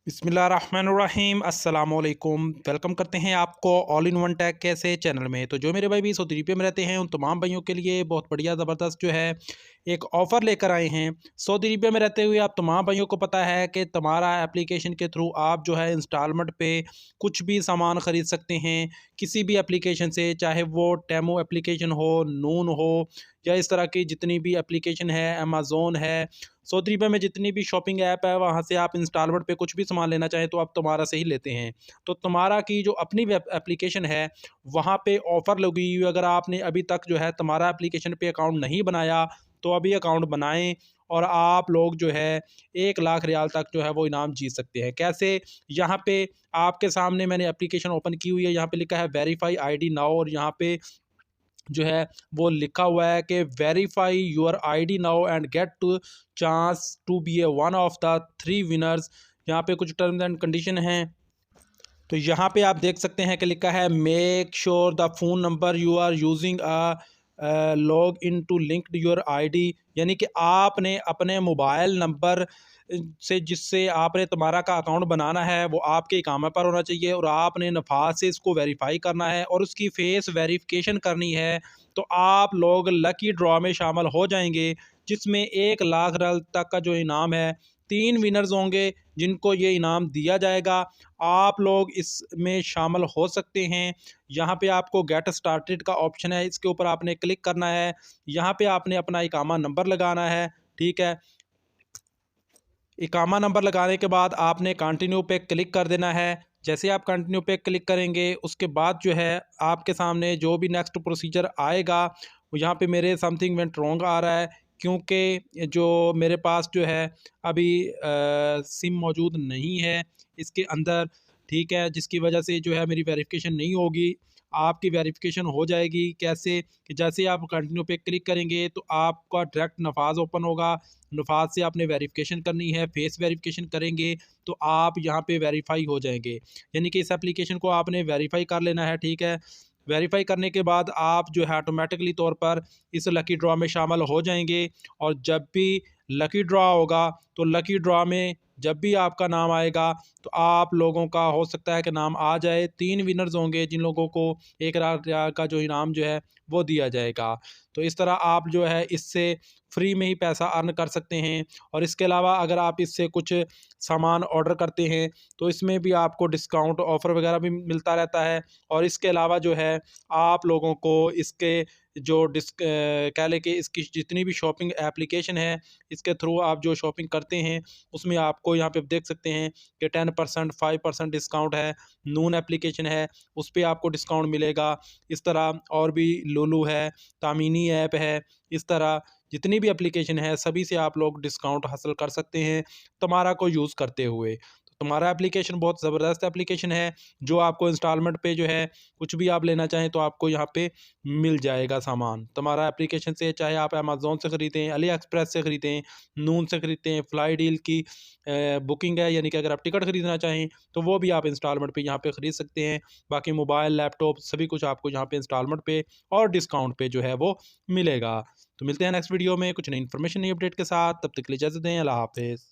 बिस्मिल्लाहिर्रहमानिर्रहीम अस्सलाम वालेकुम। वेलकम करते हैं आपको ऑल इन वन टैग कैसे चैनल में। तो जो मेरे भाई भी सऊदी अरबिया में रहते हैं उन तमाम भाइयों के लिए बहुत बढ़िया ज़बरदस्त जो है एक ऑफ़र लेकर आए हैं। सऊदी अरबिया में रहते हुए आप तमाम भाइयों को पता है कि तुम्हारा एप्लीकेशन के थ्रू आप जो है इंस्टॉलमेंट पे कुछ भी सामान ख़रीद सकते हैं किसी भी एप्लीकेशन से, चाहे वो टेमो एप्लीकेशन हो, नून हो या इस तरह की जितनी भी एप्लीकेशन है, अमेज़न है। सऊदी अरबिया में जितनी भी शॉपिंग ऐप है वहाँ से आप इंस्टॉलमेंट पे कुछ भी सामान लेना चाहें तो आप तुम्हारा से ही लेते हैं। तो तुम्हारा की जो अपनी वेब एप्लीकेशन है वहाँ पे ऑफ़र लगी हुई है। अगर आपने अभी तक जो है तुम्हारा एप्लीकेशन पे अकाउंट नहीं बनाया तो अभी अकाउंट बनाएँ और आप लोग जो है 1 लाख रियाल तक जो है वो इनाम जीत सकते हैं। कैसे? यहाँ पे आपके सामने मैंने एप्लीकेशन ओपन की हुई है, यहाँ पे लिखा है वेरीफाई आईडी नाउ और यहाँ पे जो है वो लिखा हुआ है कि verify your ID now and get to chance to be a one of the 3 winners. यहाँ पे कुछ टर्म्स एंड कंडीशन हैं। तो यहाँ पे आप देख सकते हैं कि लिखा है make sure the phone number you are using log in to linked your ID, यानी कि आपने अपने मोबाइल नंबर से जिससे आपने तुम्हारा का अकाउंट बनाना है वो आपके इकामा पर होना चाहिए और आपने नफाज से इसको वेरीफाई करना है और उसकी फेस वेरिफिकेशन करनी है। तो आप लोग लकी ड्रॉ में शामिल हो जाएंगे जिसमें 1 लाख रियाल तक का जो इनाम है 3 विनर्स होंगे जिनको ये इनाम दिया जाएगा। आप लोग इसमें शामिल हो सकते हैं। यहाँ पे आपको गेट स्टार्टेड का ऑप्शन है, इसके ऊपर आपने क्लिक करना है। यहाँ पे आपने अपना इकामा नंबर लगाना है, ठीक है। इकामा नंबर लगाने के बाद आपने कंटिन्यू पे क्लिक कर देना है। जैसे आप कंटिन्यू पे क्लिक करेंगे उसके बाद जो है आपके सामने जो भी नेक्स्ट प्रोसीजर आएगा, यहाँ पे मेरे समथिंग वेंट रॉन्ग आ रहा है क्योंकि जो मेरे पास जो है अभी सिम मौजूद नहीं है इसके अंदर, ठीक है, जिसकी वजह से जो है मेरी वेरिफिकेशन नहीं होगी। आपकी वेरिफिकेशन हो जाएगी कैसे? कि जैसे आप कंटिन्यू पे क्लिक करेंगे तो आपका डायरेक्ट नफाज ओपन होगा। नफाज से आपने वेरिफिकेशन करनी है, फेस वेरिफिकेशन करेंगे तो आप यहाँ पे वेरीफाई हो जाएंगे, यानी कि इस एप्लीकेशन को आपने वेरीफाई कर लेना है, ठीक है। वेरीफाई करने के बाद आप जो है ऑटोमेटिकली तौर पर इस लकी ड्रॉ में शामिल हो जाएंगे और जब भी लकी ड्रॉ होगा तो लकी ड्रॉ में जब भी आपका नाम आएगा तो आप लोगों का हो सकता है कि नाम आ जाए। 3 विनर्स होंगे जिन लोगों को 1 लाख रियाल का जो इनाम जो है वो दिया जाएगा। तो इस तरह आप जो है इससे फ्री में ही पैसा अर्न कर सकते हैं और इसके अलावा अगर आप इससे कुछ सामान ऑर्डर करते हैं तो इसमें भी आपको डिस्काउंट ऑफ़र वगैरह भी मिलता रहता है। और इसके अलावा जो है आप लोगों को इसके जो कह लें कि इसकी जितनी भी शॉपिंग एप्लीकेशन है इसके थ्रू आप जो शॉपिंग करते हैं उसमें आपको यहाँ पे देख सकते हैं कि 10% 5% डिस्काउंट है। नून एप्लीकेशन है उस पे आपको डिस्काउंट मिलेगा। इस तरह और भी लुलु है, तामीनी ऐप है, इस तरह जितनी भी एप्लीकेशन है सभी से आप लोग डिस्काउंट हासिल कर सकते हैं तुम्हारा को यूज़ करते हुए। तो तुम्हारा एप्लीकेशन बहुत ज़बरदस्त एप्लीकेशन है जो आपको इंस्टॉलमेंट पे जो है कुछ भी आप लेना चाहें तो आपको यहाँ पे मिल जाएगा सामान। तुम्हारा एप्लीकेशन से चाहे आप अमेज़न से ख़रीदें, अली एक्सप्रेस से ख़रीदें, नून से ख़रीदते हैं, फ्लाई डील की बुकिंग है, यानी कि अगर आप टिकट ख़रीदना चाहें तो वो भी आप इंस्टॉलमेंट पे यहाँ पे ख़रीद सकते हैं। बाकी मोबाइल, लैपटॉप सभी कुछ आपको यहाँ पे इंस्टॉलमेंट पे और डिस्काउंट पे जो है वो मिलेगा। तो मिलते हैं नेक्स्ट वीडियो में कुछ नई इन्फॉर्मेशन, नई अपडेट के साथ। तब तक के लिए इजाज़त दें। अल्लाह हाफ़िज़।